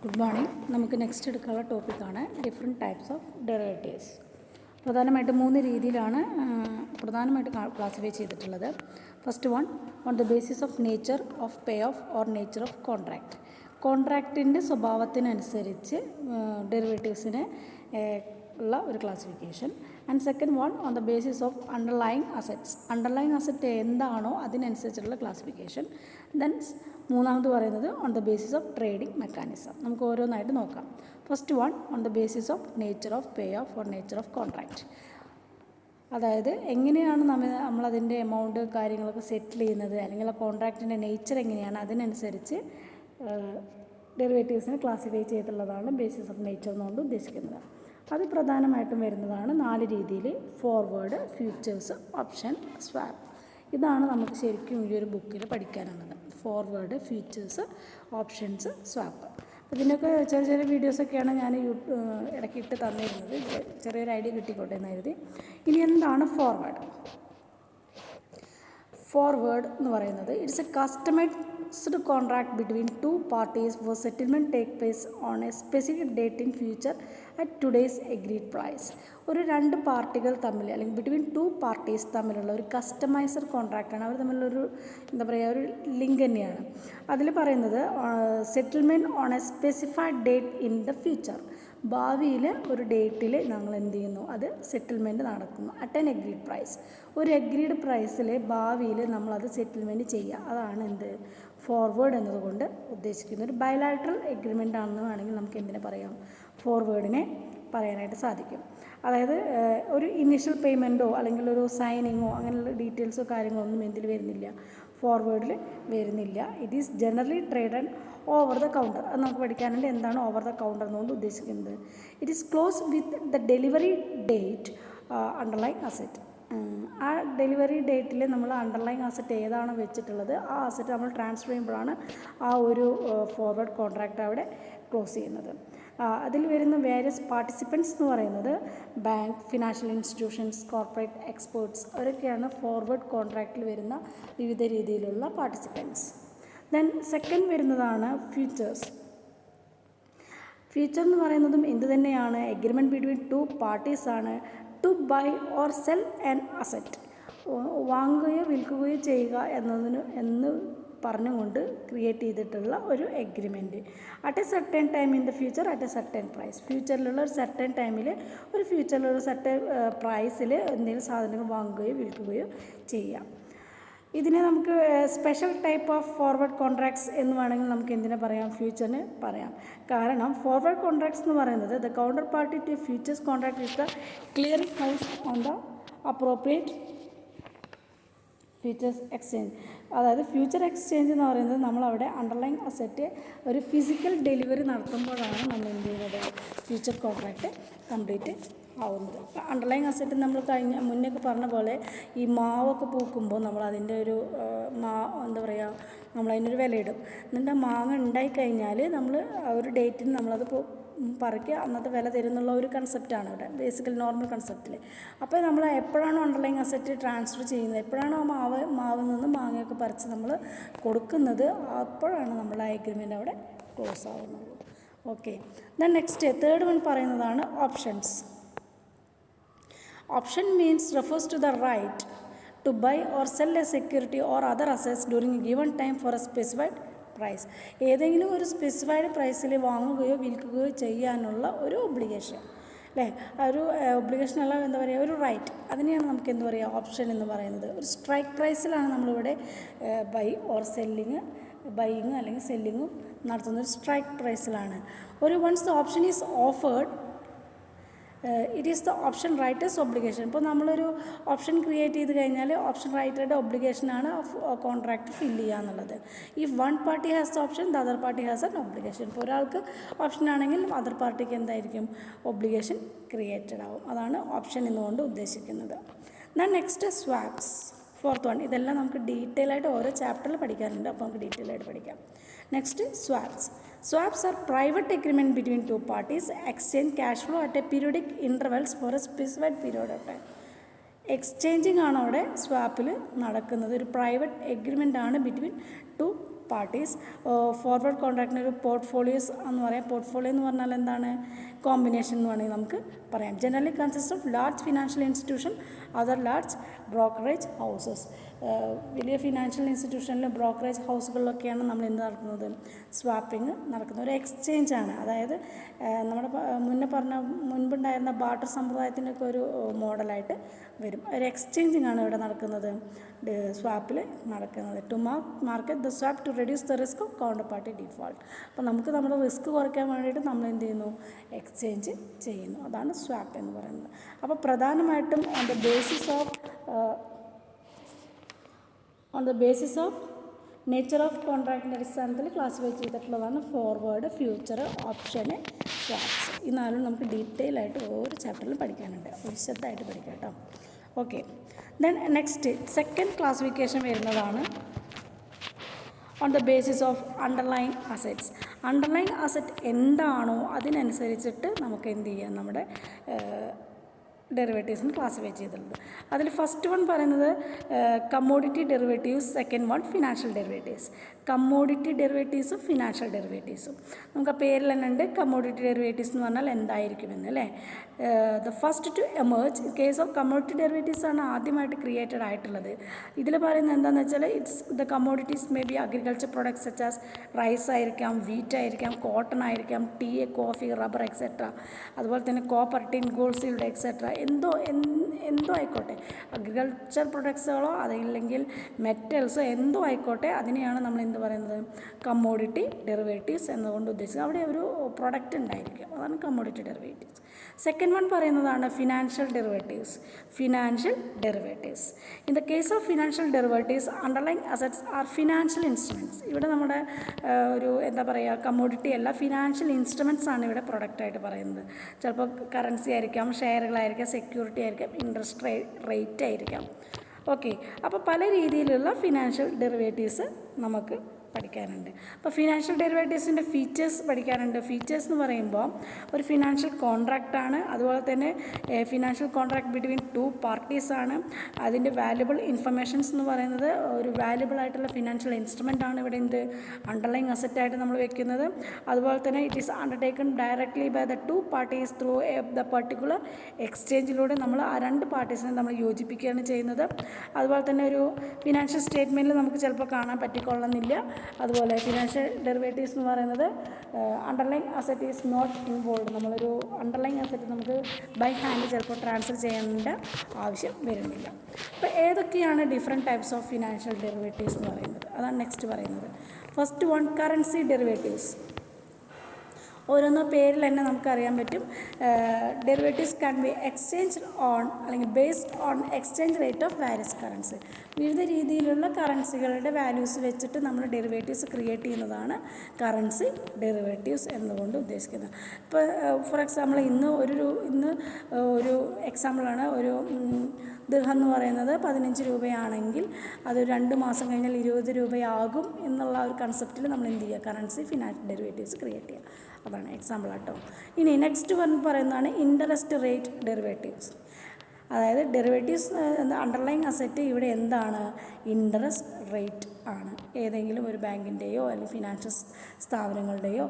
Good morning. നമുക്ക് next എടുക്കാനുള്ള ടോപ്പിക്കാണ് ഡിഫറെൻറ്റ് ടൈപ്സ് ഓഫ് ഡെറിവേറ്റീവ്സ്. പ്രധാനമായിട്ട് 3 രീതിയിലാണ് പ്രധാനമായിട്ട് ക്ലാസിഫൈ ചെയ്തിട്ടുള്ളത്. First one, on the basis of nature of pay off or nature of contract. കോൺട്രാക്റ്റിൻ്റെ സ്വഭാവത്തിനനുസരിച്ച് ഡെറിവേറ്റീവ്സിന് ഉള്ള ഒരു classification. And second one, on the basis of underlying assets. Underlying asset എന്താണോ അതിനനുസരിച്ചുള്ള ക്ലാസിഫിക്കേഷൻ. ദെൻ മൂന്നാമത് പറയുന്നത് on the basis of trading mechanism. നമുക്ക് ഓരോന്നായിട്ട് നോക്കാം. First one, on the basis of nature of pay off or nature of contract. അതായത് എങ്ങനെയാണ് നമ്മളതിൻ്റെ എമൗണ്ട് കാര്യങ്ങളൊക്കെ സെറ്റിൽ ചെയ്യുന്നത്, അല്ലെങ്കിൽ ആ കോൺട്രാക്റ്റിൻ്റെ നേച്ചർ എങ്ങനെയാണ്, അതിനനുസരിച്ച് ഡെറിവേറ്റീവ്സിനെ ക്ലാസിഫൈ ചെയ്തിട്ടുള്ളതാണ് ബേസിസ് ഓഫ് നേച്ചർ എന്നുകൊണ്ട് ഉദ്ദേശിക്കുന്നത്. അത് പ്രധാനമായിട്ടും വരുന്നതാണ് 4 രീതിയിൽ: ഫോർവേഡ്, ഫ്യൂച്ചേഴ്സ്, ഓപ്ഷൻ, സ്വാപ്പ്. ഇതാണ് നമുക്ക് ശരിക്കും ഈ ഒരു ബുക്കിൽ പഠിക്കാനുള്ളത്. Forward, futures, options, swap. ഇതിനൊക്കെ ചെറിയ ചെറിയ വീഡിയോസൊക്കെയാണ് ഞാൻ ഇടയ്ക്ക് ഇട്ട് തന്നിരുന്നത്. ചെറിയൊരു ഐഡിയ കിട്ടിക്കോട്ടെ എന്ന് കരുതി. ഇനി എന്താണ് ഫോർവേഡ്? ഫോർവേഡ് എന്ന് പറയുന്നത് it's a customised contract between 2 parties for settlement take place on a specific date in future at today's agreed price. ഒരു 2 പാർട്ടികൾ തമ്മിൽ, അല്ലെങ്കിൽ ബിറ്റ്വീൻ 2 parties തമ്മിലുള്ള ഒരു കസ്റ്റമൈസ്ഡ് കോൺട്രാക്റ്റാണ്. അവർ തമ്മിലുള്ളൊരു എന്താ പറയുക, ഒരു ലിങ്ക് തന്നെയാണ്. അതിൽ പറയുന്നത് settlement on a specified date in the future. ഭാവിയിൽ ഒരു ഡേറ്റിൽ ഞങ്ങൾ എന്ത് ചെയ്യുന്നു, അത് സെറ്റിൽമെൻറ്റ് നടക്കുന്നു. At an agreed price. ഒരു എഗ്രീഡ് പ്രൈസിൽ ഭാവിയിൽ നമ്മളത് സെറ്റിൽമെൻറ്റ് ചെയ്യുക. അതാണ് എന്ത് ഫോർവേഡ് എന്നതുകൊണ്ട് ഉദ്ദേശിക്കുന്നത്. ഒരു ബയലാറ്ററൽ എഗ്രിമെൻ്റ് ആണെന്ന് വേണമെങ്കിൽ നമുക്ക് എന്തിനെ പറയാം, ഫോർവേഡിനെ പറയാനായിട്ട് സാധിക്കും. അതായത് ഒരു ഇനീഷ്യൽ പേയ്മെൻറ്റോ അല്ലെങ്കിൽ ഒരു സൈനിങ്ങോ അങ്ങനെയുള്ള ഡീറ്റെയിൽസോ കാര്യങ്ങളോ ഒന്നും എന്തിൽ വരുന്നില്ല, ഫോർവേഡിൽ വരുന്നില്ല. It is generally traded over the counter. അത് നമുക്ക് പഠിക്കാനുണ്ട്. എന്താണ് ഓവർ ദ കൗണ്ടർ എന്നുകൊണ്ട് ഉദ്ദേശിക്കുന്നത്? It is close with the delivery date underlying asset. ആ ഡെലിവറി ഡേറ്റിൽ നമ്മൾ അണ്ടർലൈങ് അസറ്റ് ഏതാണോ വെച്ചിട്ടുള്ളത്, ആ അസറ്റ് നമ്മൾ ട്രാൻസ്ഫർ ചെയ്യുമ്പോഴാണ് ആ ഒരു ഫോർവേഡ് കോൺട്രാക്റ്റ് അവിടെ ക്ലോസ് ചെയ്യുന്നത്. അതിൽ വരുന്ന വേരിയസ് പാർട്ടിസിപ്പൻസ് എന്ന് പറയുന്നത് bank, financial institutions, corporate experts, അവരൊക്കെയാണ് ഫോർവേഡ് കോൺട്രാക്റ്റിൽ വരുന്ന വിവിധ രീതിയിലുള്ള പാർട്ടിസിപ്പൻസ്. ദെൻ സെക്കൻഡ് വരുന്നതാണ് ഫ്യൂച്ചേഴ്സ്. ഫ്യൂച്ചർ എന്ന് പറയുന്നതും എന്ത് തന്നെയാണ്, എഗ്രിമെൻറ്റ് ബിറ്റ്വീൻ 2 പാർട്ടീസാണ് to buy or sell an asset. വാങ്ങുകയോ വിൽക്കുകയോ ചെയ്യുക എന്ന് പറഞ്ഞുകൊണ്ട് ക്രിയേറ്റ് ചെയ്തിട്ടുള്ള ഒരു agreement. At a certain time in the future at a certain price. ഫ്യൂച്ചറിലുള്ള ഒരു സർട്ടൻ ടൈമിൽ ഒരു ഫ്യൂച്ചറിലുള്ള സർട്ടൻ പ്രൈസിൽ എന്തെങ്കിലും സാധനങ്ങൾ വാങ്ങുകയോ വിൽക്കുകയോ ചെയ്യാം. ഇതിനെ നമുക്ക് special type of forward contracts എന്ന് വേണമെങ്കിൽ നമുക്ക് എന്തിനെ പറയാം, ഫ്യൂച്ചറിന് പറയാം. കാരണം ഫോർവേഡ് കോൺട്രാക്ട്സ് എന്ന് പറയുന്നത് the counter party to futures contract is the clearing house on the appropriate futures exchange. അതായത് ഫ്യൂച്ചർ എക്സ്ചേഞ്ച് എന്ന് പറയുന്നത് നമ്മളവിടെ അണ്ടർലൈങ് അസറ്റ് ഒരു ഫിസിക്കൽ ഡെലിവറി നടത്തുമ്പോഴാണ് നമ്മൾ എന്ത് ചെയ്യുന്നത്, ഫ്യൂച്ചർ കോൺട്രാക്റ്റ് കംപ്ലീറ്റ് ആവുന്നത്. അണ്ടർലൈങ് അസറ്റ് നമ്മൾ മുന്നേക്ക് പറഞ്ഞ പോലെ ഈ മാവൊക്കെ പൂക്കുമ്പോൾ നമ്മൾ അതിൻ്റെ ഒരു എന്താ പറയുക, നമ്മളതിനൊരു വിലയിടും. എന്നിട്ട് ആ മാങ്ങ ഉണ്ടായിക്കഴിഞ്ഞാൽ നമ്മൾ ആ ഒരു ഡേറ്റിന് നമ്മളത് പറയ്ക്കുക, അന്നത്തെ വില തരുന്നുള്ള ഒരു കൺസെപ്റ്റാണ് ഇവിടെ, ബേസിക്കൽ നോർമൽ കൺസെപ്റ്റിൽ. അപ്പോൾ നമ്മൾ എപ്പോഴാണോ അണ്ടർലൈങ് അസറ്റ് ട്രാൻസ്ഫർ ചെയ്യുന്നത്, എപ്പോഴാണോ ആ മാവിൽ നിന്ന് മാങ്ങയൊക്കെ പറിച്ച് നമ്മൾ കൊടുക്കുന്നത്, അപ്പോഴാണ് നമ്മൾ ആ എഗ്രിമെൻ്റ് അവിടെ ക്ലോസ് ആവുന്നത്. Okay. Then next third one പറയുന്നതാണ് options. Option means refers to the right to buy or sell a security or other assets during a given time for a specified price. ഏതെങ്കിലും ഒരു specified പ്രൈസിൽ വാങ്ങുകയോ വിൽക്കുകയോ ചെയ്യാനുള്ള ഒരു obligation, അല്ലേ? ഒരു obligation അല്ല, എന്താ പറയുക, ഒരു റൈറ്റ്. അതിനെയാണ് നമുക്ക് എന്താ പറയുക, ഓപ്ഷൻ എന്ന് പറയുന്നത്. ഒരു സ്ട്രൈക്ക് പ്രൈസിലാണ് നമ്മളിവിടെ ബൈയിങ് അല്ലെങ്കിൽ സെല്ലിങ്ങും നടത്തുന്നത്. സ്ട്രൈക്ക് പ്രൈസിലാണ്. Once the option is offered it is the option writer's obligation. ഇപ്പോൾ നമ്മളൊരു ഓപ്ഷൻ ക്രിയേറ്റ് ചെയ്ത് കഴിഞ്ഞാൽ ഓപ്ഷൻ റൈറ്ററുടെ ഒബ്ലിഗേഷനാണ് കോൺട്രാക്റ്റ് ഫില്ല് ചെയ്യുക എന്നുള്ളത്. If one party has the option the other party has an obligation. ഇപ്പോൾ ഒരാൾക്ക് ഓപ്ഷൻ ആണെങ്കിൽ അതർ പാർട്ടിക്ക് എന്തായിരിക്കും, ഒബ്ലിഗേഷൻ ക്രിയേറ്റഡ് ആവും. അതാണ് ഓപ്ഷൻ എന്നുകൊണ്ട് ഉദ്ദേശിക്കുന്നത്. Then next swaps, fourth one. ഇതെല്ലാം നമുക്ക് ഡീറ്റെയിൽ ആയിട്ട് ഓരോ ചാപ്റ്ററിൽ പഠിക്കാറുണ്ട്, അപ്പോൾ നമുക്ക് ഡീറ്റെയിൽ ആയിട്ട് പഠിക്കാം. Next swaps. Swaps are private agreement between 2 parties exchange cash flow at a periodic intervals for a specified period of time. Exchanging ആണ് അവിടെ സ്വാപ്പിൽ നടക്കുന്നത്. ഒരു പ്രൈവറ്റ് എഗ്രിമെൻ്റ് ആണ് ബിറ്റ്വീൻ 2 പാർട്ടീസ്. ഫോർവേഡ് കോൺട്രാക്റ്റിന് ഒരു പോർട്ട്ഫോളിയോസ് എന്ന് പറയാം. പോർട്ട്ഫോളിയോ എന്ന് പറഞ്ഞാൽ എന്താണ്? കോമ്പിനേഷൻ എന്ന് വേണമെങ്കിൽ നമുക്ക് പറയാം. Generally consist of large financial institution, other large brokerage houses. വലിയ ഫിനാൻഷ്യൽ ഇൻസ്റ്റിറ്റ്യൂഷനിൽ ബ്രോക്കറേജ് ഹൗസുകളിലൊക്കെയാണ് നമ്മൾ എന്ത് നടക്കുന്നത്? സ്വാപ്പിംഗ് നടക്കുന്നത്. ഒരു എക്സ്ചേഞ്ചാണ്. അതായത് നമ്മുടെ മുൻപുണ്ടായിരുന്ന ബാർട്ടർ സമ്പ്രദായത്തിനൊക്കെ ഒരു മോഡലായിട്ട് വരും. ഒരു എക്സ്ചേഞ്ചിങ് ആണ് ഇവിടെ നടക്കുന്നത്, സ്വാപ്പിൽ നടക്കുന്നത്. To market the swap to reduce the risk of counter party default. അപ്പോൾ നമുക്ക് നമ്മുടെ റിസ്ക് കുറയ്ക്കാൻ വേണ്ടിയിട്ട് നമ്മൾ എന്ത് ചെയ്യുന്നു? എക്സ്ചേഞ്ച് ചെയ്യുന്നു. അതാണ് സ്വാപ്പ് എന്ന് പറയുന്നത്. അപ്പോൾ പ്രധാനമായിട്ടും on the basis of nature of കോൺട്രാക്റ്റിൻ്റെ അടിസ്ഥാനത്തിൽ ക്ലാസിഫൈ ചെയ്തിട്ടുള്ളതാണ് ഫോർവേഡ്, ഫ്യൂച്ചർ, ഓപ്ഷന്, സ്വാപ്സ്. ഈ നാലും നമുക്ക് ഡീറ്റെയിൽ ആയിട്ട് ഓരോ ചാപ്റ്ററിലും പഠിക്കാനുണ്ട്. വിശദമായിട്ട് പഠിക്കാം കേട്ടോ. Okay, then next second classification വരുന്നതാണ് on the basis of underline assets. Underline asset എന്താണോ അതിനനുസരിച്ചിട്ട് നമുക്ക് എന്ത് ചെയ്യാം? നമ്മുടെ ഡെറിവേറ്റീവ്സിന് ക്ലാസിഫൈ ചെയ്തിട്ടുണ്ട്. അതിൽ ഫസ്റ്റ് വൺ പറയുന്നത് commodity derivatives, second one financial derivatives. Commodity ഡെറിവേറ്റീവ്സും ഫിനാൻഷ്യൽ ഡെറിവേറ്റീവ്സും നമുക്ക് ആ പേരിൽ തന്നെ ഉണ്ട്. കമ്മോഡിറ്റി ഡെറിവേറ്റീവ്സ് എന്ന് പറഞ്ഞാൽ എന്തായിരിക്കുമെന്ന് അല്ലേ? The first to emerge case of commodity derivatives ആണ് ആദ്യമായിട്ട് ക്രിയേറ്റഡ് ആയിട്ടുള്ളത്. ഇതിൽ പറയുന്നത് എന്താണെന്ന് വെച്ചാൽ it's the commodities may be agriculture products such as rice ആയിരിക്കാം, വീറ്റ് ആയിരിക്കാം, കോട്ടൺ ആയിരിക്കാം, ടീ, കോഫി, റബ്ബർ എക്സെട്ര. അതുപോലെ തന്നെ copper, tin, gold, silver etcetera. എന്തോ ആയിക്കോട്ടെ, അഗ്രികൾച്ചർ പ്രൊഡക്ട്സുകളോ അതല്ലെങ്കിൽ മെറ്റൽസോ എന്തോ ആയിക്കോട്ടെ, അതിനെയാണ് നമ്മൾ എന്ത് പറയുന്നത്? കമ്മോഡിറ്റി ഡെറിവേറ്റീവ്സ് എന്നുകൊണ്ട് ഉദ്ദേശിച്ചത്. അവിടെ ഒരു പ്രൊഡക്റ്റ് ഉണ്ടായിരിക്കും, അതാണ് കമ്മോഡിറ്റി ഡെറിവേറ്റീവ്സ്. സെക്കൻഡ് വൺ പറയുന്നതാണ് financial derivatives. In the case of financial derivatives underlying assets R financial instruments. ഇവിടെ നമ്മുടെ ഒരു എന്താ പറയുക, കമ്മോഡിറ്റി അല്ല, ഫിനാൻഷ്യൽ ഇൻസ്ട്രുമെൻറ്റ്സ് ആണ് ഇവിടെ പ്രൊഡക്റ്റായിട്ട് പറയുന്നത്. ചിലപ്പോൾ കറൻസി ആയിരിക്കാം, ഷെയറുകളായിരിക്കാം, സെക്യൂരിറ്റി ആയിരിക്കാം, ഇൻട്രസ്റ്റ് റേറ്റ് ആയിരിക്കാം. ഓക്കെ, അപ്പോൾ പല രീതിയിലുള്ള ഫിനാൻഷ്യൽ ഡെറിവേറ്റീവ്സ് നമുക്ക് പഠിക്കാനുണ്ട്. അപ്പോൾ ഫിനാൻഷ്യൽ ഡെറിവേറ്റീവ്സിൻ്റെ ഫീച്ചേഴ്സ് പഠിക്കാനുണ്ട്. ഫീച്ചേഴ്സ് എന്ന് പറയുമ്പോൾ ഒരു ഫിനാൻഷ്യൽ കോൺട്രാക്റ്റാണ്, അതുപോലെ തന്നെ ഫിനാൻഷ്യൽ കോൺട്രാക്ട് ബിറ്റ്വീൻ ടു പാർട്ടീസാണ്. അതിൻ്റെ വാല്യുബിൾ ഇൻഫർമേഷൻസ് എന്ന് പറയുന്നത് ഒരു വാല്യുബിൾ ആയിട്ടുള്ള ഫിനാൻഷ്യൽ ഇൻസ്ട്രുമെൻ്റ് ആണ് ഇവിടെ എന്ത് അണ്ടർലൈങ് അസറ്റായിട്ട് നമ്മൾ വെക്കുന്നത്. അതുപോലെ തന്നെ it is undertaken directly by the two parties through the particular എക്സ്ചേഞ്ചിലൂടെ നമ്മൾ ആ രണ്ട് പാർട്ടീസിനെ നമ്മൾ യോജിപ്പിക്കുകയാണ് ചെയ്യുന്നത്. അതുപോലെ തന്നെ ഒരു ഫിനാൻഷ്യൽ സ്റ്റേറ്റ്മെൻറ്റിൽ നമുക്ക് ചിലപ്പോൾ കാണാൻ പറ്റിക്കൊള്ളുന്നില്ല. അതുപോലെ ഫിനാൻഷ്യൽ ഡെറിവേറ്റീവ്സ് എന്ന് പറയുന്നത് underlying asset is not involve. നമ്മളൊരു അണ്ടർലൈങ് അസറ്റ് നമുക്ക് ബൈ ഹാൻഡ് ചിലപ്പോൾ ട്രാൻസ്ഫർ ചെയ്യേണ്ട ആവശ്യം വരുന്നില്ല. അപ്പോൾ ഏതൊക്കെയാണ് different types of financial derivatives എന്ന് പറയുന്നത്? അതാണ് നെക്സ്റ്റ് പറയുന്നത്. First one currency derivatives. ഓരോന്നോ പേരിൽ തന്നെ നമുക്കറിയാൻ പറ്റും. Derivatives can be exchange on അല്ലെങ്കിൽ based on exchange rate of various currency. വിവിധ രീതിയിലുള്ള കറൻസികളുടെ വാല്യൂസ് വെച്ചിട്ട് നമ്മൾ ഡെറിവേറ്റീവ്സ് ക്രിയേറ്റ് ചെയ്യുന്നതാണ് കറൻസി ഡെറിവേറ്റീവ്സ് എന്നുകൊണ്ട് ഉദ്ദേശിക്കുന്നത്. ഇപ്പോൾ ഫോർ എക്സാമ്പിൾ ഇന്ന് ഒരു എക്സാമ്പിളാണ്, ഒരു ദിർഹം എന്ന് പറയുന്നത് 15 രൂപയാണെങ്കിൽ അത് 2 മാസം കഴിഞ്ഞാൽ 20 രൂപയാകും എന്നുള്ള ഒരു കൺസെപ്റ്റിൽ നമ്മൾ എന്ത് ചെയ്യുക? കറൻസി ഫിനാൻഷ്യൽ ഡെറിവേറ്റീവ്സ് ക്രിയേറ്റ് ചെയ്യുക. അതാണ് എക്സാമ്പിൾ ആട്ടോ. ഇനി നെക്സ്റ്റ് പറയുന്നതാണ് ഇൻട്രസ്റ്റ് റേറ്റ് ഡെറിവേറ്റീവ്സ്. അതായത് ഡെറിവേറ്റീവ്സ് അണ്ടർലൈങ് അസറ്റ് ഇവിടെ എന്താണ്? ഇൻട്രസ്റ്റ് റേറ്റ് ആണ്. ഏതെങ്കിലും ഒരു ബാങ്കിൻ്റെയോ അല്ലെങ്കിൽ ഫിനാൻഷ്യൽ സ്ഥാപനങ്ങളുടെയോ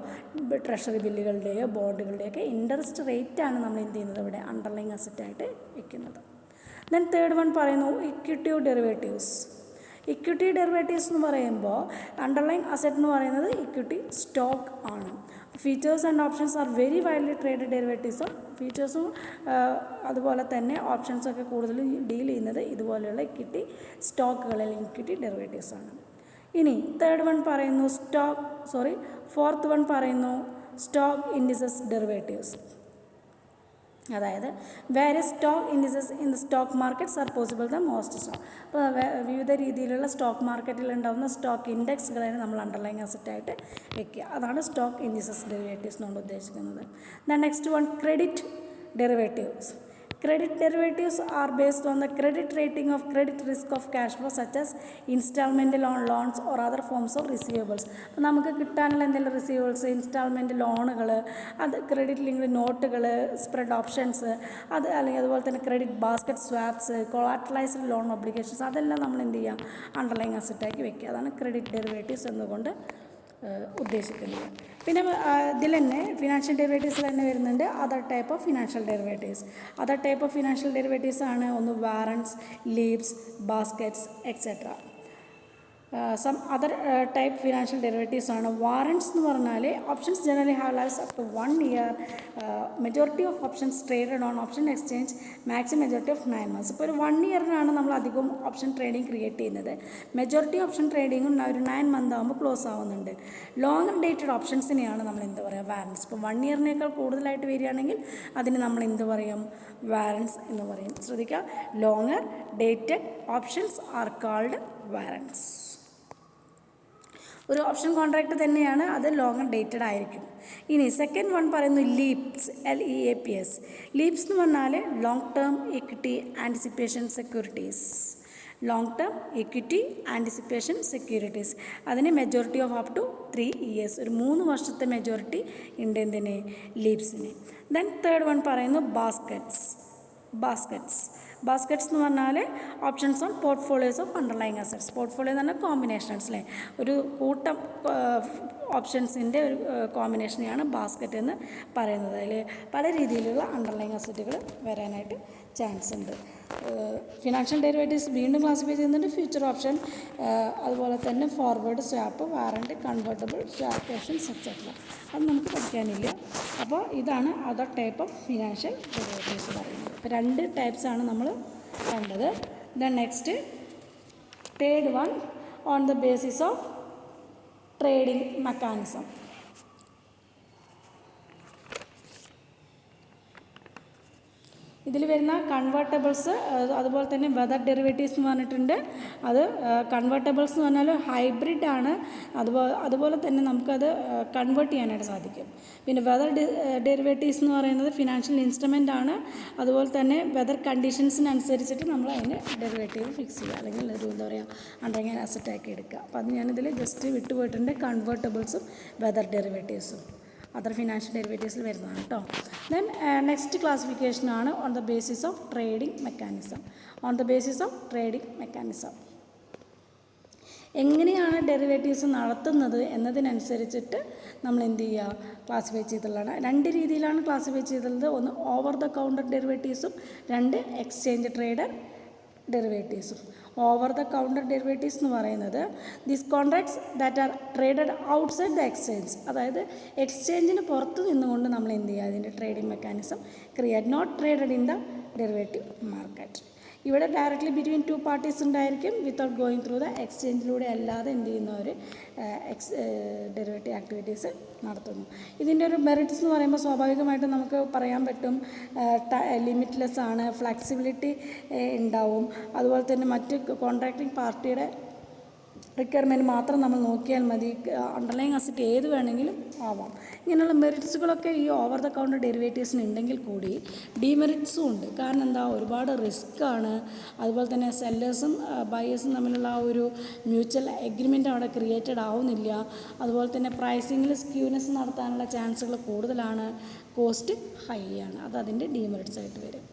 ട്രഷറി ബില്ലുകളുടെയോ ബോണ്ടുകളുടെയോ ഒക്കെ ഇൻട്രസ്റ്റ് റേറ്റാണ് നമ്മൾ എന്ത് ചെയ്യുന്നത്? ഇവിടെ അണ്ടർലൈങ് അസറ്റായിട്ട് വെക്കുന്നത്. ദെൻ തേർഡ് വൺ പറയുന്നു ഇക്വിറ്റി ഡെറിവേറ്റീവ്സ്. ഇക്വിറ്റി ഡെറിവേറ്റീവ്സ് എന്ന് പറയുമ്പോൾ അണ്ടർലൈങ് അസറ്റ് എന്ന് പറയുന്നത് ഇക്വിറ്റി സ്റ്റോക്ക് ആണ്. Features and options are very widely traded derivatives. ഫീച്ചേഴ്സും അതുപോലെ തന്നെ ഓപ്ഷൻസൊക്കെ കൂടുതൽ ഡീൽ ചെയ്യുന്നത് ഇതുപോലെയുള്ള ഇക്വിറ്റി സ്റ്റോക്കുകൾ അല്ലെങ്കിൽ ഇക്വിറ്റി ഡെറിവേറ്റീവ്സ് ആണ്. ഇനി ഫോർത്ത് വൺ പറയുന്നു സ്റ്റോക്ക് ഇൻഡിസസ് ഡെറിവേറ്റീവ്സ്. അതായത് various stock indices in the stock markets R possible the most stock. അപ്പോൾ വിവിധ രീതിയിലുള്ള സ്റ്റോക്ക് മാർക്കറ്റിൽ ഉണ്ടാകുന്ന സ്റ്റോക്ക് ഇൻഡെക്സുകളാണ് നമ്മൾ അണ്ടർലൈങ് അസറ്റായിട്ട് വെക്കുക. അതാണ് സ്റ്റോക്ക് ഇൻഡിസസ് ഡെറിവേറ്റീവ്സ് കൊണ്ട് ഉദ്ദേശിക്കുന്നത്. Then next one credit derivatives. Credit derivatives are based on the credit rating of credit risk of cash flow such as installment loans or other forms of receivables. അപ്പോൾ നമുക്ക് കിട്ടാനുള്ള എന്തെങ്കിലും receivables, instalment ലോണുകൾ, അത് credit linked നോട്ടുകൾ, spread options, അത് അല്ലെങ്കിൽ അതുപോലെ തന്നെ credit basket swaps, collateralised loan obligations, അതെല്ലാം നമ്മൾ എന്ത് ചെയ്യുക, അണ്ടർലൈങ് അസറ്റാക്കി വെക്കുക. അതാണ് ക്രെഡിറ്റ് ഡെറിവേറ്റീവ്സ് എന്നുകൊണ്ട് ഉദ്ദേശിക്കുന്നത്. പിന്നെ ഇതിൽ തന്നെ ഫിനാൻഷ്യൽ ഡെറിവേറ്റീവ്സിൽ തന്നെ വരുന്നുണ്ട് other type of financial derivatives. Other type of financial derivatives ആണ് ഒന്ന് warrants, leaves, baskets etcetera. Some other type financial derivatives ആണ് വാറൻറ്റ്സ് എന്ന് പറഞ്ഞാൽ options generally have lifes up to 1 year. Majority of options traded on option exchange maximum majority of 9 months. ഇപ്പോൾ ഒരു 1 yearനാണ് നമ്മൾ അധികം ഓപ്ഷൻ ട്രേഡിംഗ് ക്രിയേറ്റ് ചെയ്യുന്നത്. Majority option ട്രേഡിങ്ങും ഒരു 9 month ആകുമ്പോൾ ക്ലോസ് ആവുന്നുണ്ട്. ലോങ്ങർ ഡേറ്റഡ് ഓപ്ഷൻസിനെയാണ് നമ്മൾ എന്ത് പറയുക, വാറൻറ്റ്സ്. ഇപ്പോൾ 1 yearനേക്കാൾ കൂടുതലായിട്ട് വരികയാണെങ്കിൽ അതിന് നമ്മൾ എന്ത് പറയും, വാറൻറ്റ്സ് എന്ന് പറയും. ശ്രദ്ധിക്കുക, longer dated options are called warrants. ഒരു ഓപ്ഷൻ കോൺട്രാക്റ്റ് തന്നെയാണ്, അത് ലോങ്ങർ ഡേറ്റഡ് ആയിരിക്കും. ഇനി സെക്കൻഡ് വൺ പറയുന്നു ലീപ്സ്, LEAPS. ലീപ്സ് എന്ന് പറഞ്ഞാൽ long term equity anticipation securities. Long term equity anticipation securities, അതിന് majority of up to 3 years, ഒരു 3 വർഷത്തെ മെജോറിറ്റി ഉണ്ട് എന്തിന്, ലീപ്സിന്. ദെൻ തേർഡ് വൺ പറയുന്നു ബാസ്ക്കറ്റ്സ്. ബാസ്ക്കറ്റ്സ് എന്ന് പറഞ്ഞാൽ options on portfolios of underlying assets. Portfolio എന്ന് പറഞ്ഞാൽ കോമ്പിനേഷൻസ് അല്ലേ, ഒരു കൂട്ടം ഓപ്ഷൻസിൻ്റെ ഒരു കോമ്പിനേഷനെയാണ് ബാസ്ക്കറ്റ് എന്ന് പറയുന്നത്. അതിൽ പല രീതിയിലുള്ള അണ്ടർലൈങ് അസറ്റുകൾ വരാനായിട്ട് ചാൻസ് ഉണ്ട്. ഫിനാൻഷ്യൽ ഡെറിവേറ്റീവ്സ് വീണ്ടും ക്ലാസിഫൈ ചെയ്യുന്നുണ്ട്. ഫ്യൂച്ചർ ഓപ്ഷൻ, അതുപോലെ തന്നെ forward, swap, warrant, convertible, swap options etcetera. അത് നമുക്ക് പഠിക്കാനില്ല. അപ്പോൾ ഇതാണ് other type of financial derivatives പറയുന്നത്. അപ്പോൾ 2 ടൈപ്സാണ് നമ്മൾ കണ്ടത്. Then next third one on the basis of trading mechanism. ഇതിൽ വരുന്ന കൺവേർട്ടബിൾസ്, അതുപോലെ തന്നെ വെതർ ഡെറിവേറ്റീവ്സ് എന്ന് പറഞ്ഞിട്ടുണ്ട്. അത് കൺവേർട്ടബിൾസ് എന്ന് പറഞ്ഞാൽ ഹൈബ്രിഡ് ആണ്, അതുപോലെ തന്നെ നമുക്കത് കൺവേർട്ട് ചെയ്യാനായിട്ട് സാധിക്കും. പിന്നെ വെതർ ഡെറിവേറ്റീവ്സ് എന്ന് പറയുന്നത് ഫിനാൻഷ്യൽ ഇൻസ്ട്രുമെൻ്റ് ആണ്, അതുപോലെ തന്നെ വെതർ കണ്ടീഷൻസിനനുസരിച്ചിട്ട് നമ്മൾ അതിന് ഡെറിവേറ്റീവ് ഫിക്സ് ചെയ്യുക, അല്ലെങ്കിൽ ഒരു എന്താ പറയുക, അണ്ടർലൈൻ അസറ്റാക്കി എടുക്കുക. അപ്പോൾ അത് ഞാനിതിൽ ജസ്റ്റ് വിട്ടുപോയിട്ടുണ്ട്, കൺവേർട്ടബിൾസും വെതർ ഡെറിവേറ്റീവ്സും അതർ ഫിനാൻഷ്യൽ ഡെറിവേറ്റീവ്സിൽ വരുന്നതാണ് കേട്ടോ. ദെൻ നെക്സ്റ്റ് ക്ലാസിഫിക്കേഷനാണ് on the basis of trading mechanism. എങ്ങനെയാണ് ഡെറിവേറ്റീവ്സ് നടത്തുന്നത് എന്നതിനനുസരിച്ചിട്ട് നമ്മൾ എന്ത് ചെയ്യുക, ക്ലാസിഫൈ ചെയ്തിട്ടുള്ളതാണ്. 2 രീതിയിലാണ് ക്ലാസിഫൈ ചെയ്തിട്ടുള്ളത്. ഒന്ന് ഓവർ ദ കൗണ്ടർ ഡെറിവേറ്റീവ്സും, 2 എക്സ്ചേഞ്ച് ട്രേഡഡ് ഡെറിവേറ്റീവ്സും. ഓവർ ദ കൗണ്ടർ ഡെറിവേറ്റീവ്സ് എന്ന് പറയുന്നത് these contracts that are traded outside the exchange, അതായത് എക്സ്ചേഞ്ചിന് പുറത്ത് നിന്നുകൊണ്ട് നമ്മൾ എന്ത് ചെയ്യുക, അതിൻ്റെ trading mechanism create, not traded in the derivative market. ഇവിടെ ഡയറക്റ്റ്ലി ബിറ്റ്വീൻ 2 parties ഉണ്ടായിരിക്കും, വിത്തൗട്ട് ഗോയിങ് ത്രൂ ദ എക്സ്ചേഞ്ചിലൂടെ അല്ലാതെ എന്ത് ചെയ്യുന്നവർ ഡെറിവേറ്റീവ് ആക്ടിവിറ്റീസ് നടത്തുന്നു. ഇതിൻ്റെ ഒരു മെറിറ്റ്സ് എന്ന് പറയുമ്പോൾ സ്വാഭാവികമായിട്ടും നമുക്ക് പറയാൻ പറ്റും, ലിമിറ്റ്ലെസ് ആണ്, ഫ്ലെക്സിബിലിറ്റി ഉണ്ടാവും, അതുപോലെ തന്നെ മറ്റ് കോൺട്രാക്റ്റിംഗ് പാർട്ടിയുടെ റിക്വയർമെൻറ്റ് മാത്രം നമ്മൾ നോക്കിയാൽ മതി, അണ്ടർലൈങ് അസറ്റ് ഏത് വേണമെങ്കിലും ആവാം. ഇങ്ങനെയുള്ള മെറിറ്റ്സുകളൊക്കെ ഈ ഓവർ ദ കൗണ്ടർ ഡെറിവേറ്റീവ്സിന് ഉണ്ടെങ്കിൽ കൂടി ഡിമെറിറ്റ്സും ഉണ്ട്. കാരണം എന്താ, ഒരുപാട് റിസ്ക് ആണ്, അതുപോലെ തന്നെ സെല്ലേഴ്സും ബയേഴ്സും തമ്മിലുള്ള ആ ഒരു മ്യൂച്വൽ എഗ്രിമെൻ്റ് അവിടെ ക്രിയേറ്റഡ് ആവുന്നില്ല, അതുപോലെ തന്നെ പ്രൈസിങ്ങിൽ സ്ക്യൂനെസ് നടത്താനുള്ള ചാൻസുകൾ കൂടുതലാണ്, കോസ്റ്റ് ഹൈ ആണ്, അത് അതിൻ്റെ ഡിമെറിറ്റ്സ് ആയിട്ട് വരും.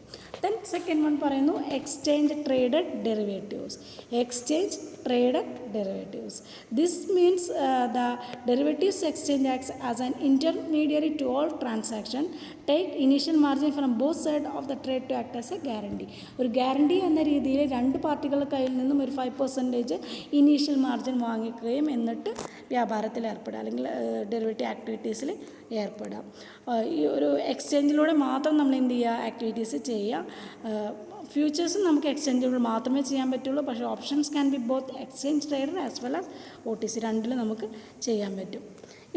ദെൻ സെക്കൻഡ് വൺ പറയുന്നു exchange traded derivatives. This means the derivatives exchange acts as an intermediary to all transaction, take initial margin from both sides of the trade to act as a guarantee. ഒരു guarantee എന്ന രീതിയിൽ 2 പാർട്ടികളുടെ കയ്യിൽ നിന്നും ഒരു 5% initial margin വാങ്ങിക്കുകയും എന്നിട്ട് വ്യാപാരത്തിൽ ഏർപ്പെടുക, അല്ലെങ്കിൽ ഡെറിവേറ്റീവ് ആക്ടിവിറ്റീസിൽ ഏർപ്പെടുക. ഈ ഒരു എക്സ്ചേഞ്ചിലൂടെ മാത്രം നമ്മൾ എന്ത് ചെയ്യുക, ആക്ടിവിറ്റീസ് ചെയ്യുക. ഫ്യൂച്ചേഴ്സും നമുക്ക് എക്സ്ചേഞ്ചിലൂടെ മാത്രമേ ചെയ്യാൻ പറ്റുള്ളൂ, പക്ഷേ options can be both exchange traded as well as OTC, 2 നമുക്ക് ചെയ്യാൻ പറ്റും.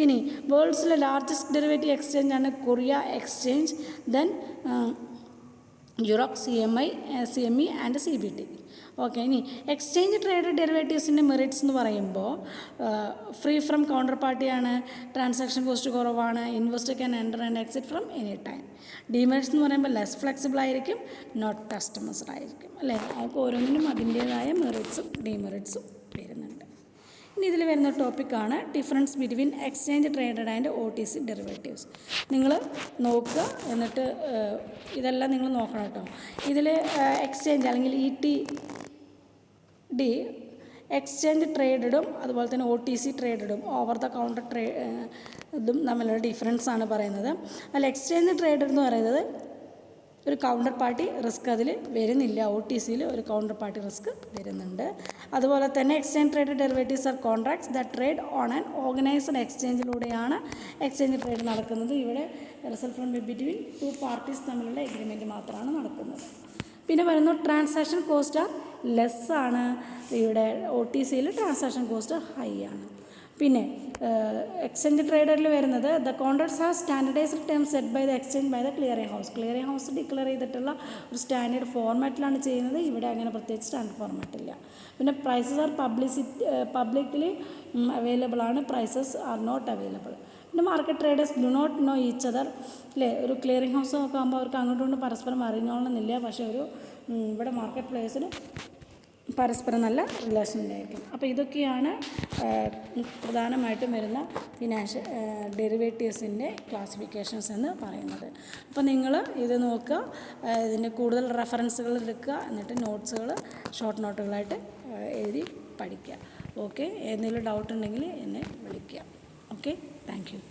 ഇനി വേൾഡ്സിലെ ലാർജസ്റ്റ് ഡെറിവേറ്റീവ് എക്സ്ചേഞ്ച് ആണ് Korea exchange, then Europe CME and CBT. Okay, ഇനി എക്സ്ചേഞ്ച് ട്രേഡ് ഡെറിവേറ്റീവ്സിൻ്റെ മെറിറ്റ്സ് എന്ന് പറയുമ്പോൾ ഫ്രീ ഫ്രം കൗണ്ടർ പാർട്ടിയാണ്, ട്രാൻസാക്ഷൻ കോസ്റ്റ് കുറവാണ്, investor can enter and exit from any time. Demerits എന്ന് പറയുമ്പോൾ ലെസ് ഫ്ലെക്സിബിൾ ആയിരിക്കും, നോട്ട് കസ്റ്റമൈസ്ഡ് ആയിരിക്കും, അല്ലേ? നമുക്ക് ഓരോന്നിനും അതിൻ്റേതായ മെറിറ്റ്സും ഡിമെറിറ്റ്സും വരുന്നുണ്ട്. ഇനി ഇതിൽ വരുന്ന ടോപ്പിക്കാണ് difference between exchange traded and OTC derivatives. നിങ്ങൾ നോക്കുക, എന്നിട്ട് ഇതെല്ലാം നിങ്ങൾ നോക്കണം കേട്ടോ. ഇതിൽ എക്സ്ചേഞ്ച് അല്ലെങ്കിൽ ETD എക്സ്ചേഞ്ച് ട്രേഡഡും അതുപോലെ തന്നെ OTC ട്രേഡഡും ഓവർ ദ കൗണ്ടർ ഇതും തമ്മിലുള്ള ഡിഫറൻസാണ് പറയുന്നത്. അതിൽ എക്സ്ചേഞ്ച് ട്രേഡഡ് എന്ന് പറയുന്നത് ഒരു കൗണ്ടർ പാർട്ടി റിസ്ക് അതിൽ വരുന്നില്ല, OTCയിൽ ഒരു കൗണ്ടർ പാർട്ടി റിസ്ക് വരുന്നുണ്ട്. അതുപോലെ തന്നെ exchange trade derivatives are contracts the trade on an organised എക്സ്ചേഞ്ചിലൂടെയാണ് എക്സ്ചേഞ്ച് ട്രേഡ് നടക്കുന്നത്. ഇവിടെ റിസൾട്ട് ഫ്രം ബിറ്റ്വീൻ 2 പാർട്ടീസ് തമ്മിലുള്ള എഗ്രിമെൻറ്റ് മാത്രമാണ് നടക്കുന്നത്. പിന്നെ വരുന്നു ട്രാൻസാക്ഷൻ കോസ്റ്റ് ആർ ലെസ് ആണ്, ഇവിടെ OTCയിൽ ട്രാൻസാക്ഷൻ കോസ്റ്റ് ഹൈ ആണ്. പിന്നെ എക്സ്ചേഞ്ച് ട്രേഡറിൽ വരുന്നത് the contracts have standardised terms set by the exchange by the clearing house. Clearing house declare ചെയ്തിട്ടുള്ള ഒരു സ്റ്റാൻഡേർഡ് ഫോർമാറ്റിലാണ് ചെയ്യുന്നത്. ഇവിടെ അങ്ങനെ പ്രത്യേകിച്ച് സ്റ്റാൻഡേർഡ് ഫോർമാറ്റില്ല. പിന്നെ പ്രൈസസ് ആർ പബ്ലിക്കലി അവൈലബിൾ ആണ്, പ്രൈസസ് ആർ നോട്ട് അവൈലബിൾ. പിന്നെ market traders do not know each other, അല്ലേ? ഒരു ക്ലിയറിംഗ് ഹൗസ് ഒക്കെ ആകുമ്പോൾ അവർക്ക് അങ്ങോട്ടും ഇങ്ങോട്ടും പരസ്പരം അറിയണമെന്നില്ല, പക്ഷേ ഇവിടെ മാർക്കറ്റ് പ്ലേസിന് പരസ്പരം നല്ല റിലേഷൻ ഉണ്ടായിരിക്കും. അപ്പോൾ ഇതൊക്കെയാണ് പ്രധാനമായിട്ടും വരുന്ന ഫിനാൻഷ്യൽ ഡെറിവേറ്റീവ്സിൻ്റെ ക്ലാസിഫിക്കേഷൻസ് എന്ന് പറയുന്നത്. അപ്പോൾ നിങ്ങൾ ഇത് നോക്കുക, ഇതിൻ്റെ കൂടുതൽ റെഫറൻസുകൾ എടുക്കുക, എന്നിട്ട് നോട്ട്സുകൾ ഷോർട്ട് നോട്ടുകളായിട്ട് എഴുതി പഠിക്കുക. ഓക്കെ, എന്തെങ്കിലും ഡൗട്ട് ഉണ്ടെങ്കിൽ എന്നെ വിളിക്കുക. Okay, thank you.